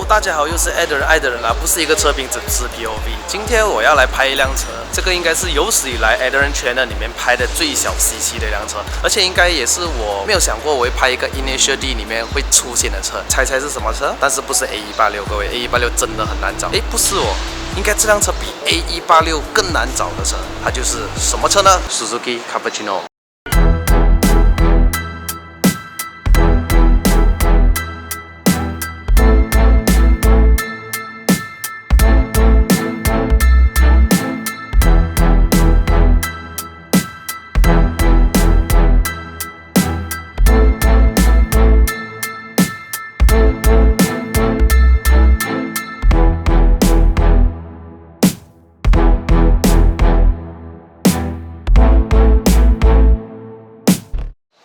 大家好，又是爱的人爱的人啦，不是一个车评，只是 POV。今天我要来拍一辆车，这个应该是有史以来爱的人圈里面拍的最小 CC 的一辆车，而且应该也是我没有想过我会拍一个 Initial D 里面会出现的车。猜猜是什么车？但是不是 A186，各位 A186 真的很难找。不是哦，应该这辆车比 A186 更难找的车，它就是什么车呢 ？Suzuki Cappuccino。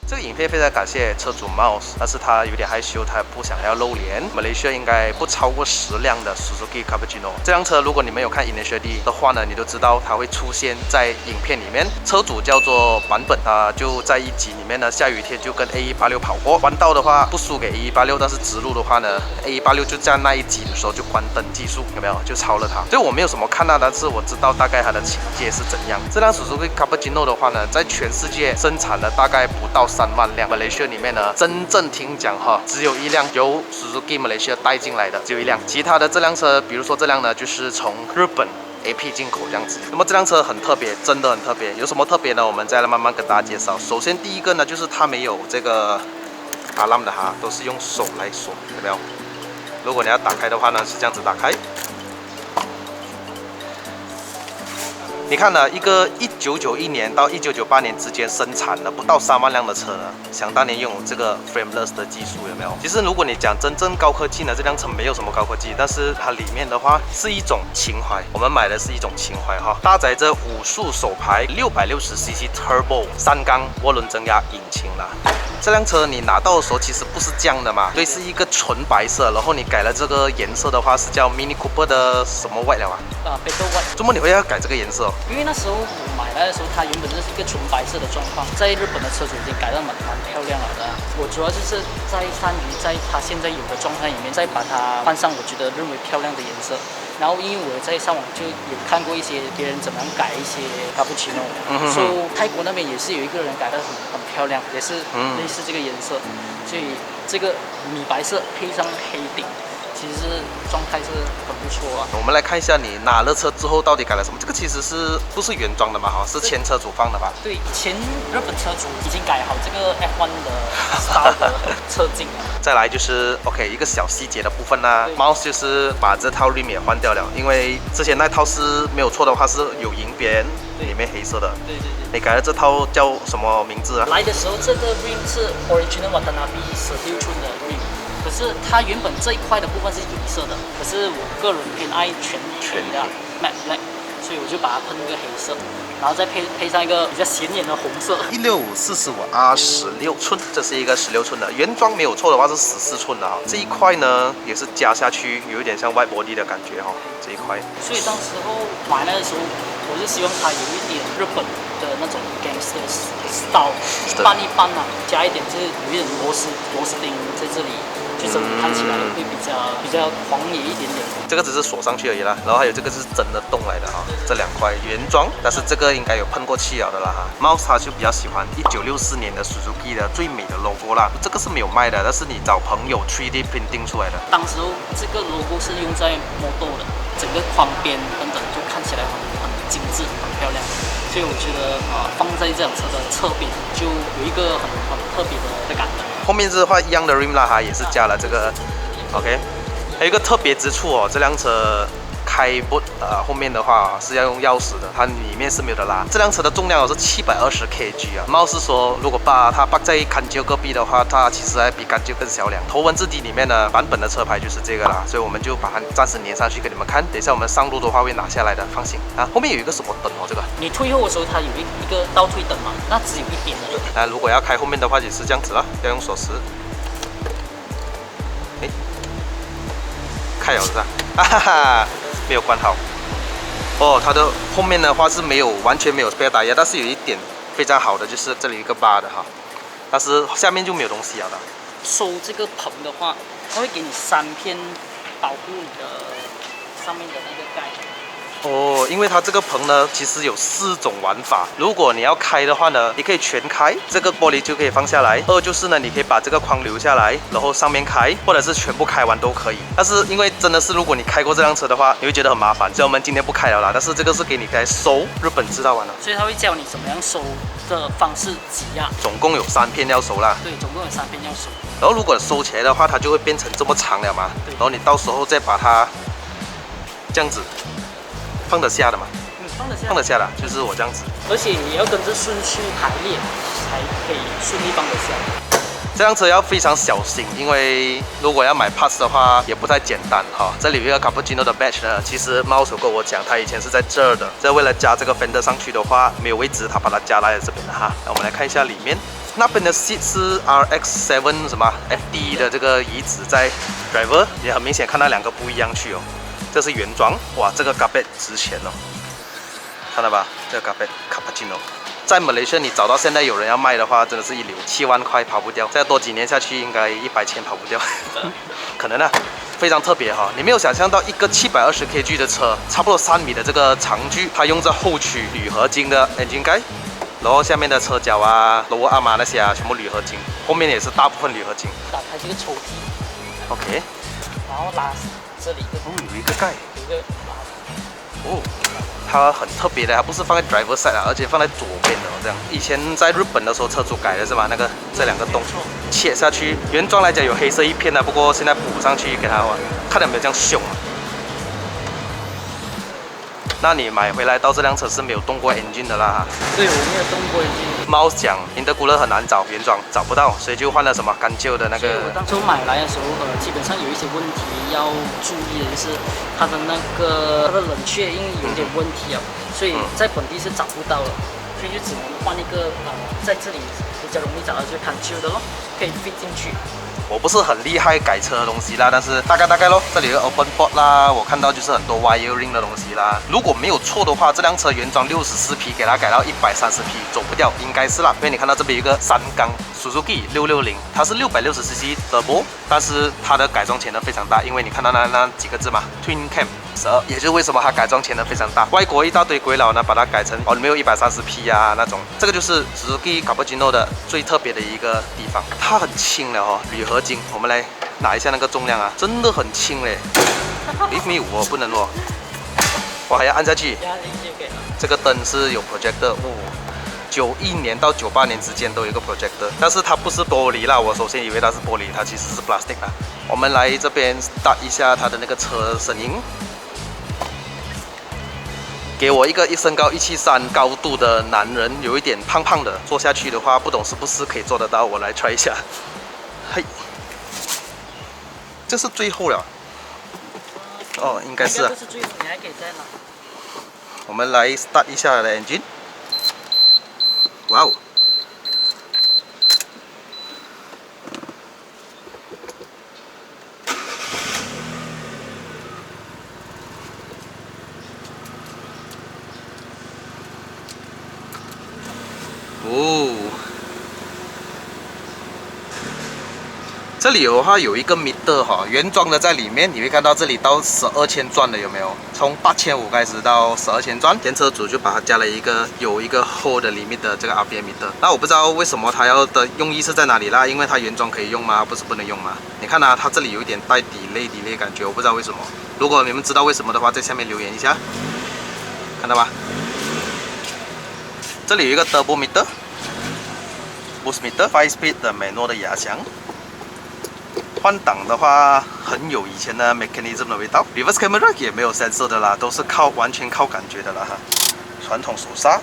这个影片非常感谢车主 Mouse， 但是他有点害羞，他不想要露脸。马来西亚应该不超过10辆的 Suzuki Cappuccino。这辆车如果你们有看 Initial D 的话呢，你都知道它会出现在影片里面。车主叫做版本，就在一集里面呢，下雨天就跟 A186 跑过，弯道的话不输给 A186，但是直路的话呢 ，A186 就在那一集的时候就关灯技术，有没有？就超了它。所以我没有什么看到，但是我知道大概它的情节是怎样。这辆 Suzuki Cappuccino 的话呢，在全世界生产了大概不到3万辆，马来西亚里面呢，真正听讲只有一辆由 Suzuki 马来西亚带进来的，只有一辆。其他的这辆车，比如说这辆呢，就是从日本 AP 进口这样子。那么这辆车很特别，真的很特别。有什么特别呢？我们再来慢慢跟大家介绍。首先第一个呢，就是它没有这个alarm的都是用手来锁，有没有？如果你要打开的话呢，是这样子打开。你看呢，一个1991年到1998年之间生产了不到3万辆的车呢，想当年拥有这个 frameless 的技术，有没有？其实如果你讲真正高科技呢，这辆车没有什么高科技，但是它里面的话是一种情怀，我们买的是一种情怀搭载着5速手排 660cc turbo 3缸涡轮增压引擎啦。这辆车你拿到的时候其实不是这样的嘛，对，是一个纯白色，然后你改了这个颜色的话是叫 Mini Cooper 的什么 white 了？Petrol white。怎么你会要改这个颜色？因为那时候我买来的时候，它原本就是一个纯白色的状况，在日本的车主已经改到蛮漂亮了的。我主要就是善于在它现在有的状态里面，再把它换上我觉得认为漂亮的颜色。然后因为我在上网就有看过一些别人怎么样改一些 cappuccino， 所以泰国那边也是有一个人改得很漂亮，也是类似这个颜色，所以这个米白色配上黑顶，其实状态是很不错啊。我们来看一下你拿了车之后到底改了什么。这个其实不是原装的嘛？是前车主放的吧？对，前日本车主已经改好这个 F1 的 style 的车镜了。再来就是 OK 一个小细节的部分啦，Mouse 就是把这套 rim 也换掉了，因为之前那套是没有错的话是有银边，里面黑色的。对。你改了这套叫什么名字啊？来的时候这个 rim 是 Original Watanabe 16寸的 rim。可是它原本这一块的部分是银色的，可是我个人偏爱全黑的 matte black， 所以我就把它喷一个黑色，然后再配上一个比较显眼的红色。165/45R 16寸，这是一个16寸的，原装没有错的话是14寸的这一块呢也是加下去有一点像外body的感觉这一块。所以当时候买来的时候，我是希望它有一点日本的那种 gangster style， 拌一拌加一点就是有一点螺丝钉在这里。整体看起来会比较狂野一点点。这个只是锁上去而已啦，然后还有这个是真的洞来的这2块原装，但是这个应该有喷过漆了的啦Mouse 他就比较喜欢1964年的 Suzuki 的最美的 logo 啦，这个是没有卖的，但是你找朋友 3D printing 出来的。当时这个 logo 是用在 Moto 的，整个框边等等就看起来很精致、很漂亮，所以我觉得放在这辆车的侧边就有一个很特别的感觉。后面的话一样的 rim 啦也是加了这个 OK， 还有一个特别之处这辆车开boot后面的话是要用钥匙的，它里面是没有的拉。这辆车的重量是720 kg猫是说如果把它放在坎丘隔壁的话，它其实还比坎丘更小辆。头文字 D 里面呢版本的车牌就是这个啦，所以我们就把它暂时粘上去给你们看。等一下我们上路的话会拿下来的，放心后面有一个什么灯这个你退后的时候它有一个倒退灯嘛，那只有一点的。如果要开后面的话也是这样子啦，要用锁匙。开了是吧？没有关好。它的后面的话是完全没有spare tire，但是有一点非常好的就是这里一个bar的但是下面就没有东西了的。收这个棚的话，它会给你3片保护你的上面的那个盖。哦，因为它这个棚呢，其实有4种玩法。如果你要开的话呢，你可以全开，这个玻璃就可以放下来。二就是呢，你可以把这个框留下来，然后上面开，或者是全部开完都可以。但是因为真的是，如果你开过这辆车的话，你会觉得很麻烦，所以我们今天不开了啦。但是这个是给你来收，日本知道完了。所以他会教你怎么样收的方式挤压。总共有3片要收啦。对，总共有3片要收。然后如果收起来的话，它就会变成这么长了嘛。然后你到时候再把它这样子。放得下的嘛，放得下的，就是我这样子。而且也要跟着顺序排列，才可以顺利放得下。这辆车要非常小心，因为如果要买 parts 的话，也不太简单哈。这里有一个 Cappuccino 的 badge 呢，其实猫手跟我讲，他以前是在这儿的。这为了加这个 fender 上去的话，没有位置，他把它加来这边的哈。那我们来看一下里面，那边的 seat 是 RX7 什么 FD 的这个椅子在 driver， 也很明显看到2个不一样去哦。这是原装，哇，这个 carpet 值钱哦，看到吧？这个 carpet Cappuccino， 在马来西亚你找到现在有人要卖的话，真的是一流，7万块跑不掉。再多几年下去，应该100千跑不掉，可能啊，非常特别哈。你没有想象到一个720 kg 的车，差不多3米的这个长距，它用这后驱铝合金的 engine 盖，然后下面的车脚啊、lower arm 啊那些啊，全部铝合金，后面也是大部分铝合金。打开这个抽屉 ，OK， 然后拉这里有一个盖，有一个哦，它很特别的，它不是放在 driver side 啊，而且放在左边的这样。以前在日本的时候车主改的是吧？这2个洞切下去，原装来讲有黑色一片的，不过现在补上去给它玩，看到有没有这样凶啊？那你买回来到这辆车是没有动过 engine 的啦？对，我没有动过 engine。猫讲intercooler 很难找，原装找不到，所以就换了什么干旧的那个。我当初买来的时候，基本上有一些问题要注意的，就是它的冷却因为有点问题啊，所以在本地是找不到了，所以就只能换一个在这里比较容易找到就看旧的咯，可以 fit 进去。我不是很厉害改车的东西啦，但是大概咯，这里有 open board 啦，我看到就是很多 wiring 的东西啦。如果没有错的话，这辆车原装64匹，给它改到130匹，走不掉，应该是啦。因为你看到这边有一个3缸 Suzuki 660，它是660cc turbo，但是它的改装潜能非常大，因为你看到那几个字嘛 ，Twin Cam 12，也就是为什么它改装潜能非常大。外国一大堆鬼佬呢，把它改成没有130匹啊那种，这个就是 Suzuki Cappuccino 的最特别的一个地方，它很轻了哦，铝合金。我们来拿一下那个重量啊，真的很轻嘞，1.5米我不能哦，我还要按下去。这个灯是有 projector， 91年到98年之间都有一个 projector， 但是它不是玻璃啦，我首先以为它是玻璃，它其实是 plastic 啦。我们来这边 start 一下它的那个车声音，给我一个身高173高度的男人，有一点胖胖的，坐下去的话，不懂是不是可以做得到？我来 try 一下，嘿，这是最后了，哦，应该是啊。这是最后，你还可以再拿。我们来 start 一下它的 engine， 哇哦！哦，这里的话有一个 meter 哈，原装的在里面，你会看到这里到12,000转的有没有？从8,500开始到12,000转，前车主就把它加了有一个 hold 的里面的这个 RPM meter。那我不知道为什么它要的用意是在哪里啦，因为它原装可以用吗？不是不能用吗？你看啊，它这里有一点带delay 感觉，我不知道为什么。如果你们知道为什么的话，在下面留言一下，看到吧？这里有一个 turbo meter。Boost meter，5 speed 的美诺的压箱，换挡的话很有以前的 mechanism 的味道。Reverse camera 也没有 sensor 的啦，都是完全靠感觉的啦哈。传统手刹，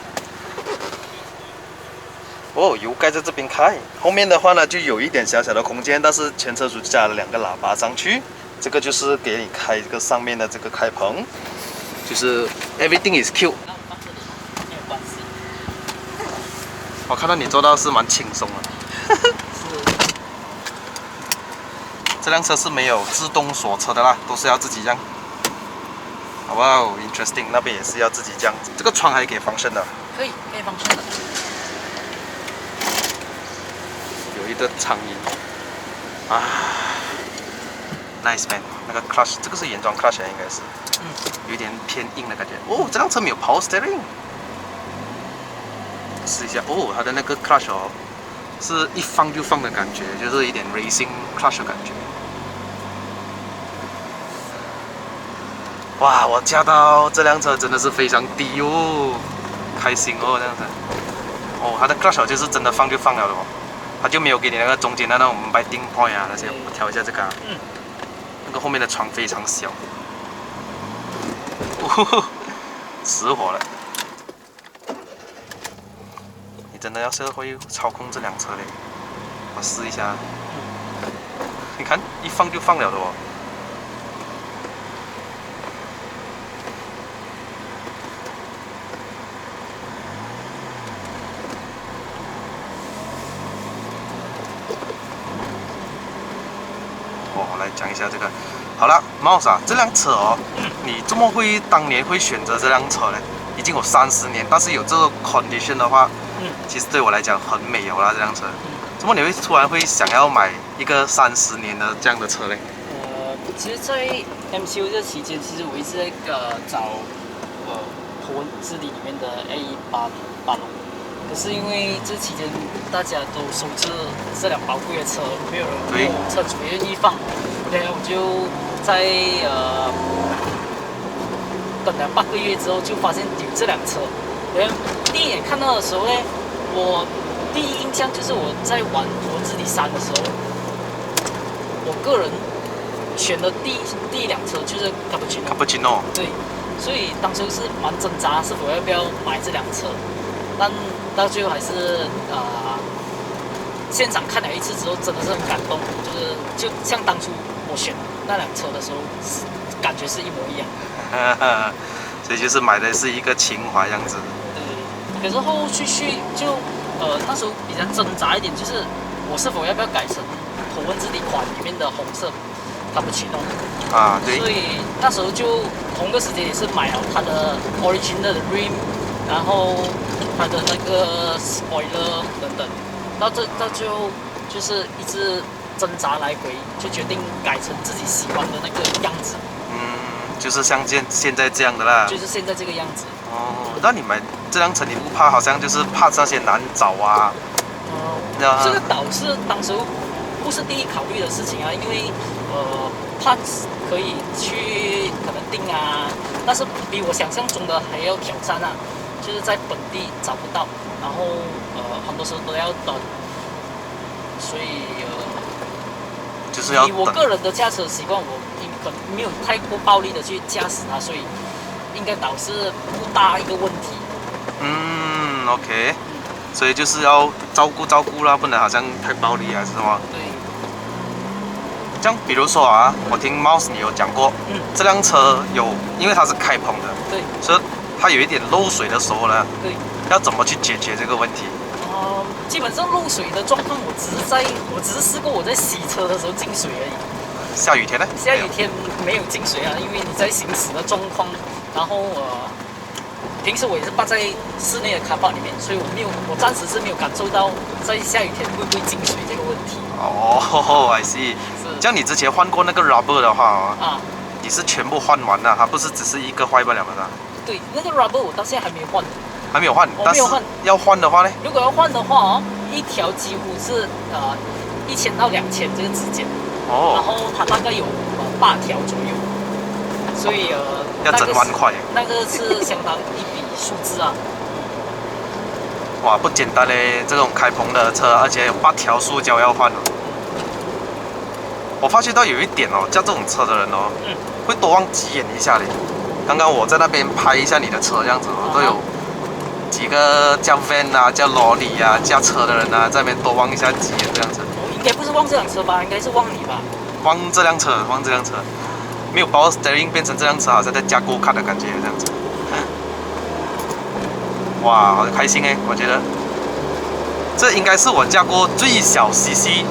哦，油盖在这边开。后面的话呢，就有一点小小的空间，但是前车主加了2个喇叭上去。这个就是给你开这个上面的这个开棚，就是 everything is cute。我看到你做到是蛮轻松的。这辆车是没有自动锁车的啦，都是要自己这样。哇哦 ，interesting， 那边也是要自己这样。这个窗还可以防身的。可以防身的。有一个苍蝇啊 ，nice man。那个 clutch， 这个是原装 clutch 应该是，有点偏硬的感觉。哦，这辆车没有 power steering。试一下，哦，它的那个 clutch 哦，是一放就放的感觉，就是一点 racing clutch 的感觉。哇，我驾到这辆车真的是非常低哦，开心哦这样子。哦，它的 clutch 就是真的放就放了的哦，它就没有给你那个中间的那种 biting point 啊那些。我调一下这个啊，那个后面的窗非常小，哦，死火了。你真的要是会操控这辆车嘞，我试一下。你看，一放就放了的哦。我来讲一下这个。好了，Mouse啊，这辆车哦，你怎么会当年会选择这辆车呢？已经有30年，但是有这个 condition 的话，其实对我来讲很美有啦这辆车。怎么你会突然会想要买一个30年的这样的车呢？其实，在 MCO 这期间，其实我一直在找头文字 D 里面的 A886，可是因为这期间大家都收着这辆宝贵的车，没有车主愿意放，然后我就在等了8个月之后，就发现有这辆车。然后第一眼看到的时候呢，我第一印象就是我在玩头文字 D 3的时候，我个人选的第一辆车就是 Cappuccino。对，所以当时是蛮挣扎，是否要不要买这辆车，但到最后还是现场看了一次之后，真的是很感动，就像当初我选那辆车的时候，感觉是一模一样。所以就是买的是一个情怀这样子。对，可是后续就那时候比较挣扎一点，就是我是否要不要改成头文字 D 款里面的红色Cappuccino。啊，对。所以那时候就同个时间也是买了它的 original 的 rim， 然后它的那个 spoiler 等等，到最后就是一直挣扎来回，就决定改成自己喜欢的那个样子。就是像现在这样的啦。就是现在这个样子。哦，那你买这辆车你不怕？好像就是怕那些难找啊。这个岛是当时不是第一考虑的事情啊，因为怕可以去可能订啊，但是比我想象中的还要挑战啊，就是在本地找不到，然后很多时候都要等，所以就是要等。以我个人的驾车习惯，我可能没有太过暴力的去驾驶它，所以应该导致不大一个问题。OK，所以就是要照顾啦，不能好像太暴力还是什么。对。这样，比如说啊，我听 Mouse 你有讲过，这辆车因为它是开棚的，对，所以它有一点漏水的时候呢，对，要怎么去解决这个问题？基本上漏水的状况，我只是试过我在洗车的时候进水而已。下雨天呢？下雨天没有进水啊，因为你在行驶的状况，然后平时我也是扒在室内的卡巴里面，所以我暂时是没有感受到在下雨天会不会进水这个问题。哦，I see。这样你之前换过那个 rubber 的话你是全部换完了，它不是只是一个坏不了的。对，那个 rubber 我到现在还没有换。还没有换，我没有换。要换的话呢？如果要换的话一条几乎是1000到2000这个之间。然后它大概有8条左右，所以要整万块。那个是相当一笔数字啊。哇，不简单嘞！这种开棚的车，而且有8条塑胶要换。我发觉到有一点哦，驾这种车的人哦，会多望几眼一下嘞。刚刚我在那边拍一下你的车，这样子都有几个叫 van 啊、叫 lorry 啊、驾车的人啊，在那边多望一下几眼这样子。应该不是望这辆车吧？应该是望你吧？望这辆车，没有power steering变成这辆车，好像在驾go kart的感觉这样子。哇，好开心哎！我觉得这应该是我驾过最小 cc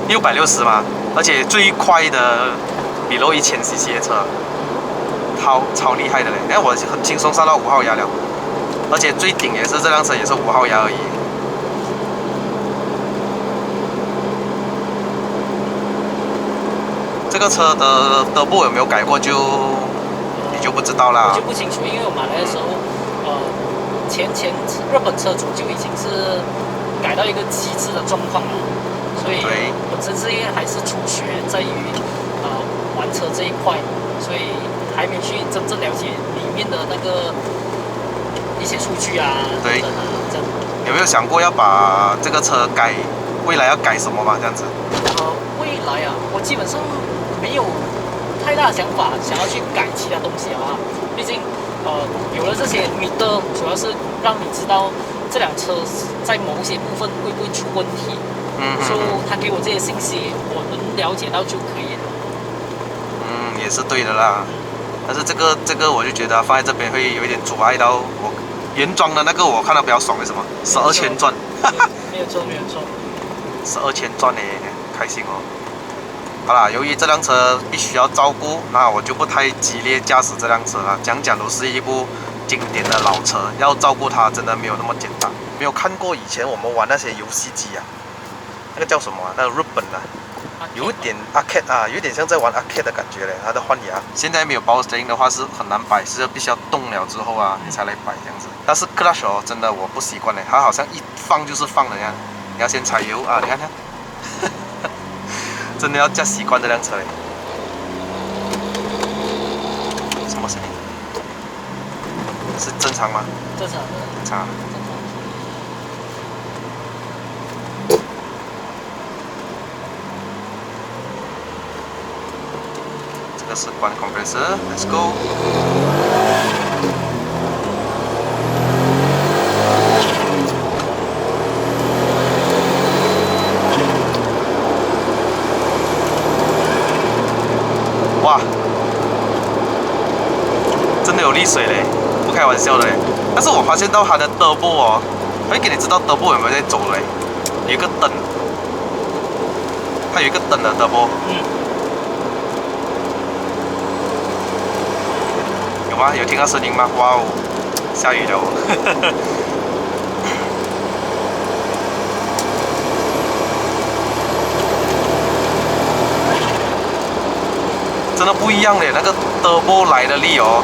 660嘛，而且最快的below 1000cc 的车，超厉害的嘞！哎，我很轻松上到5号牙了，而且最顶也是这辆车也是5号牙而已。这个车的德布有没有改过你就不知道啦。我就不清楚，因为我买来的时候，前日本车主就已经是改到一个极致的状况了，所以本身是因为还是初学，在于玩车这一块，所以还没去真正了解里面的那个一些数据啊，对，等等啊，这样。有没有想过要把这个车未来要改什么吗？这样子？未来啊，我基本上没有太大的想法，想要去改其他东西啊。毕竟，有了这些meter，主要是让你知道这辆车在某些部分会不会出问题。所以他给我这些信息，我能了解到就可以了。也是对的啦。但是这个我就觉得放在这边会有一点阻碍到我原装的那个，我看到比较爽的什么12,000转，没有错，没有错。12,000转呢，开心哦。好啦，由于这辆车必须要照顾，那我就不太激烈驾驶这辆车了。讲都是一部经典的老车，要照顾它真的没有那么简单。没有看过以前我们玩那些游戏机啊，那个叫什么啊？那个日本的、有一点 arcade 啊，有点像在玩 arcade 的感觉嘞。它的换牙，现在没有 power steering 的话是很难摆，是必须要动了之后啊，你才来摆这样子。但是 clutch 哦，真的我不习惯嘞，它好像一放就是放的样，你要先踩油啊，你看看。真的要驾习惯这辆车嘞。什么声音？是正常吗？正常。正常。这个是关 compressor，let's go。哇，真的有沥水嘞，不开玩笑的嘞。但是我发现到它的德布哦，会给你知道德布有没有在走嘞，有一个灯，它有一个灯的德布。有吗？有听到声音吗？哇哦，下雨了哦。真的不一样嘞，那个 turbo 来的力哦，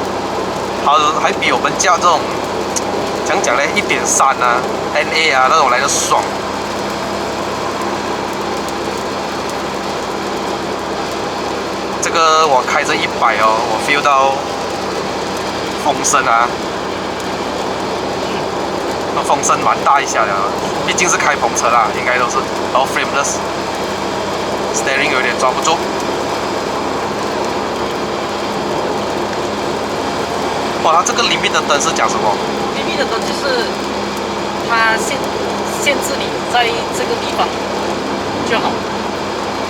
还比我们驾这种讲嘞1.3啊、NA 啊那种来的爽。这个我开着100哦，我 feel 到风声啊，那风声蛮大一下的，毕竟是开篷车啦，应该都是。然后 frameless，steering 有点抓不住。哇，它这个里面的灯是讲什么？里面的灯就是它限制你在这个地方就好。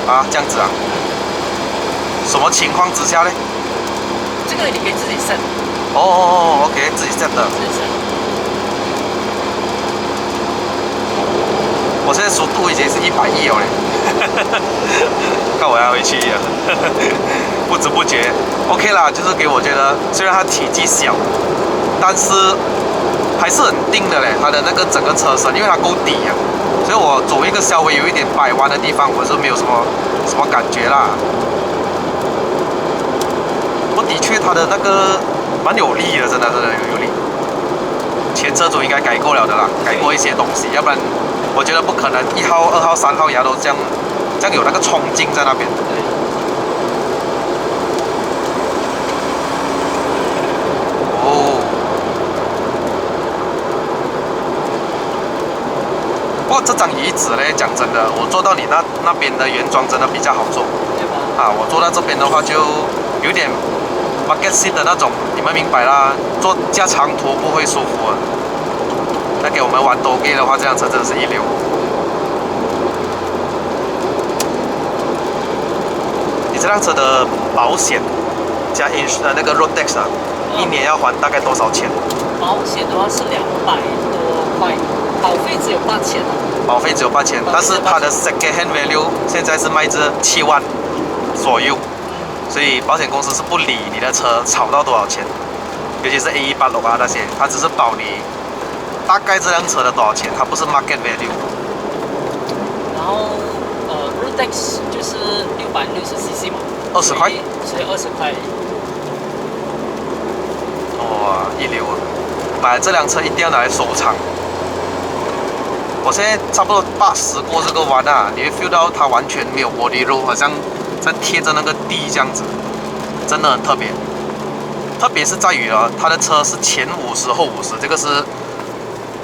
啊，这样子啊？什么情况之下呢？这个你可以自己 set。哦 ，OK， 自己 set 的。自己 set。我现在速度已经是110了嘞，看我要回去了，不知不觉 ，OK 啦，就是给我觉得，虽然它体积小，但是还是很定的嘞，它的那个整个车身，因为它够低啊，所以我走一个稍微有一点拐弯的地方，我是没有什么感觉啦。不，的确它的那个蛮有力的，真的有力。前车主应该改过了的啦，改过一些东西，要不然我觉得不可能1号、2号、3号牙都这样有那个冲劲在那边。哦，不过这张椅子嘞，讲真的，我坐到你那边的原装真的比较好坐。啊，我坐到这边的话就有点 bucket seat 的那种，你们明白啦，坐驾长途不会舒服啊。那给我们玩多 G 的话，这辆车真的是一流。你这辆车的保险加那个 road tax 啊，一年要还大概多少钱？保险的话是200多块，保费只有8000。保费只有8000，但是它的 second hand value 现在是卖着7万左右，所以保险公司是不理你的车炒到多少钱，尤其是 A186啊那些，它只是保你大概这辆车的多少钱，它不是 market value。然后road tax 就是660cc 嘛。20块，所以20块。哇，一流啊！买这辆车一定要拿来收藏。我现在差不多80过这个弯啊，你会 feel 到它完全没有 body roll， 好像在贴着那个地这样子，真的很特别。特别是在于啊，它的车是前50后50，这个是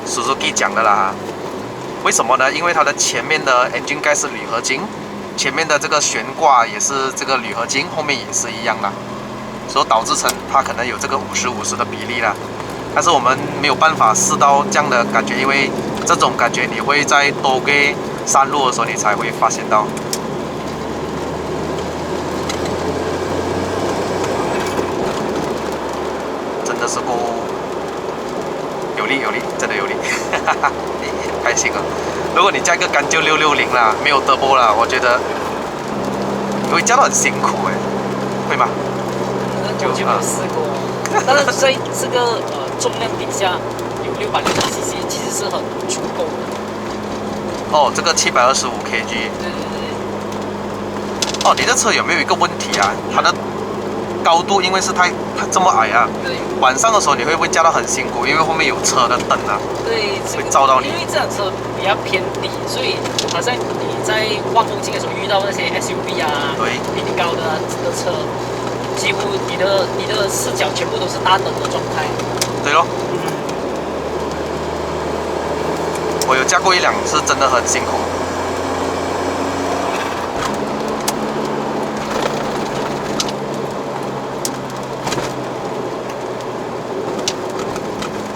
Suzuki 讲的啦。为什么呢？因为它的前面的 engine 盖是铝合金，前面的这个悬挂也是这个铝合金，后面也是一样的，所以导致成它可能有这个50-50的比例啦。但是我们没有办法试到这样的感觉，因为这种感觉你会在多给山路的时候你才会发现到。真的是够有力，真的有力，开心啊！如果你加一个干旧660啦，没有 turbo 啦，我觉得你会加到很辛苦哎，会吗？我就没有试过，但是在这个重量底下有660cc，其实是很足够的。哦，这个725 kg。对。哦，你的车有没有一个问题啊？它的高度因为是它这么矮啊，对。晚上的时候你会不会驾到很辛苦？因为后面有车的灯啊，对，会照到你。因为这辆车比较偏低，所以好像你在望风镜的时候遇到那些 SUV 啊，对，比你高的车，几乎你的视角全部都是大灯的状态。对咯。我有驾过一辆，是真的很辛苦。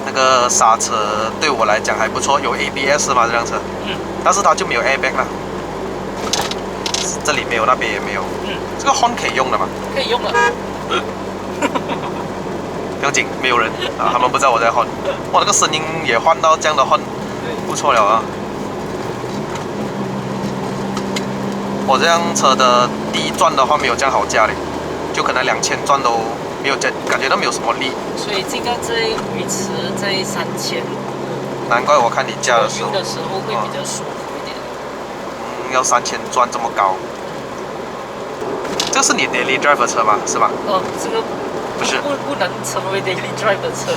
那个刹车对我来讲还不错，有 ABS 嘛这辆车，但是它就没有 airbag 啦。这里没有，那边也没有。这个 horn 可以用的吗？可以用的。不用紧，没有人啊，他们不知道我在 horn。哇，那个声音也换到这样的 horn， 不错了啊。我这辆车的第一转的话没有这样好驾嘞，就可能2000转都没有这感觉都没有什么力。所以尽量在维持在3000。难怪我看你驾的时候，会比较舒服一点。要3000转这么高。这是你 daily drive 的车吗？是吧？这个不是，不能成为 daily drive 的车，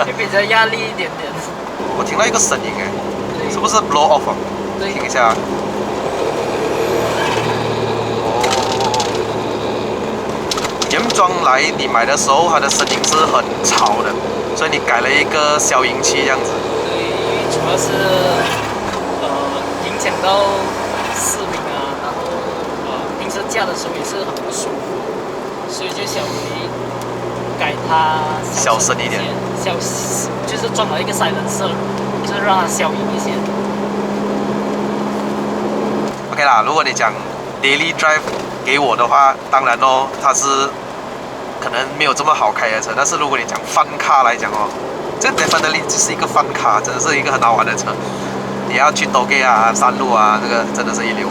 就比较压力一点点。我听到一个声音哎，是不是 blow off 啊？对，听一下。原装来你买的时候，它的声音是很吵的，所以你改了一个消音器这样子。对，因为主要是影响到市民啊，然后平时驾的时候也是很不舒服，所以就小微改它小声一点，就是装了一个 silencer， 就是让它消音一些。OK 啦，如果你讲 daily drive 给我的话，当然哦，它是可能没有这么好开的车，但是如果你讲翻卡来讲哦，这 definitely 就是一个翻卡，真的是一个很好玩的车。你要去多给啊、山路啊，这个真的是一流。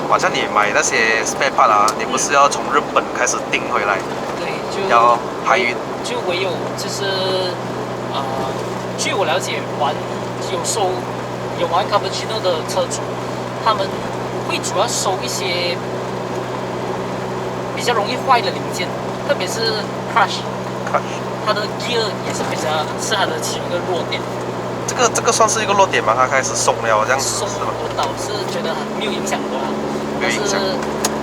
好像你买那些 spare part 啊，你不是要从日本开始订回来？对，就要海运。就唯有就是据我了解，有玩 Cappuccino 的车主，他们会主要收一些比较容易坏的零件，特别是 crash， 它的 gear 也是是它的其中一个弱点。这个算是一个弱点吗？它开始松了这样子是吗？我倒是觉得没有影响的，但是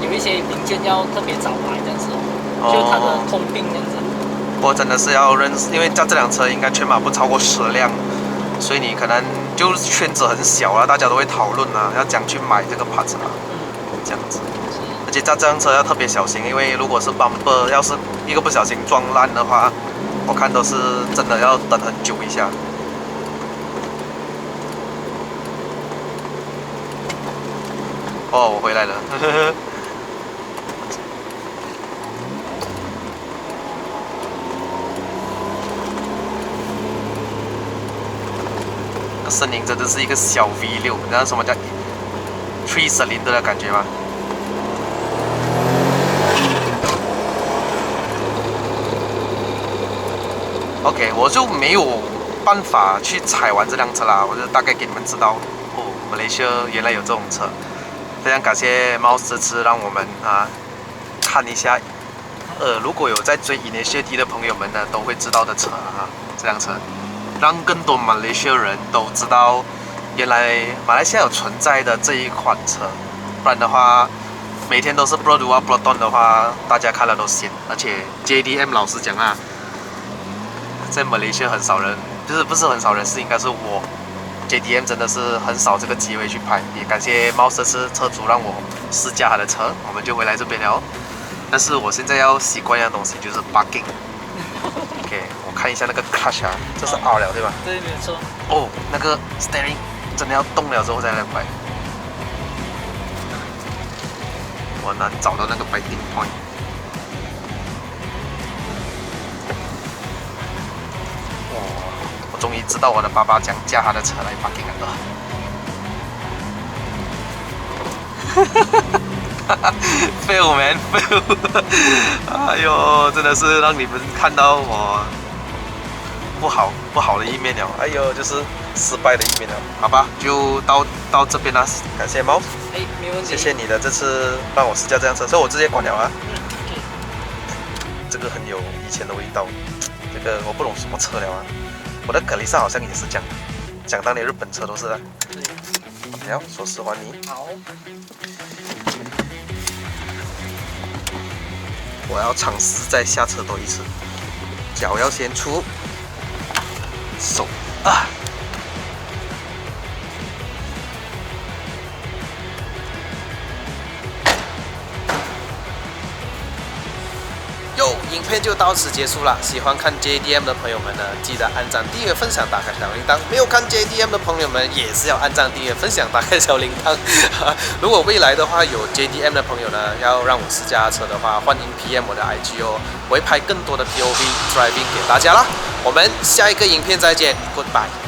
有一些零件要特别早买这样子，就它的通病这样子。不过真的是要认识，因为这辆车应该全马不超过10辆，所以你可能就圈子很小啊，大家都会讨论啊，要讲去买这个 parts 啊，这样子。而且这辆车要特别小心，因为如果是 bumper 要是一个不小心撞烂的话，我看都是真的要等很久一下。哦，我回来了。声音真的是一个小 V6，你知道什么叫 3 cylinder 的感觉吗？OK， 我就没有办法去踩完这辆车啦，我就大概给你们知道，哦，马来西亚原来有这种车。非常感谢 Mouse 这次让我们看一下，如果有在追 Initiative 的朋友们呢，都会知道的车这辆车，让更多马来西亚人都知道，原来马来西亚有存在的这一款车，不然的话，每天都是 Pro2 Proton 的话，大家看了都闲。而且 JDM 老实讲在马来西亚很少人，就是不是很少人，是应该是我 JDM 真的是很少这个机会去拍，也感谢 Mouse 这次车主让我试驾他的车，我们就回来这边了。但是我现在要习惯一样东西，就是 parking。OK， 我看一下那个 clutch 这是 R 了对吧？对，没错。哦，那个 steering 真的要动了之后再来摆。我难找到那个 biting point。我终于知道我的爸爸将驾他的车来 parking 了。fail man fail， 哎呦，真的是让你们看到我不好的一面了，哎呦，就是失败的一面了，好吧，就到这边了，感谢猫，没问题，谢谢你的这次帮我试驾这辆车，所以我直接关了OK。这个很有以前的味道，这个我不懂什么车了我的格丽莎好像也是这样，想当年日本车都是的。对。好，说实话你。好。我要尝试再下车多一次，脚要先出，手影片就到此结束了。喜欢看 JDM 的朋友们呢，记得按赞、订阅、分享、打开小铃铛。没有看 JDM 的朋友们，也是要按赞、订阅、分享、打开小铃铛。如果未来的话有 JDM 的朋友呢，要让我试驾车的话，欢迎 PM 我的 IG 哦，我会拍更多的 POV driving 给大家啦。我们下一个影片再见 ，Goodbye。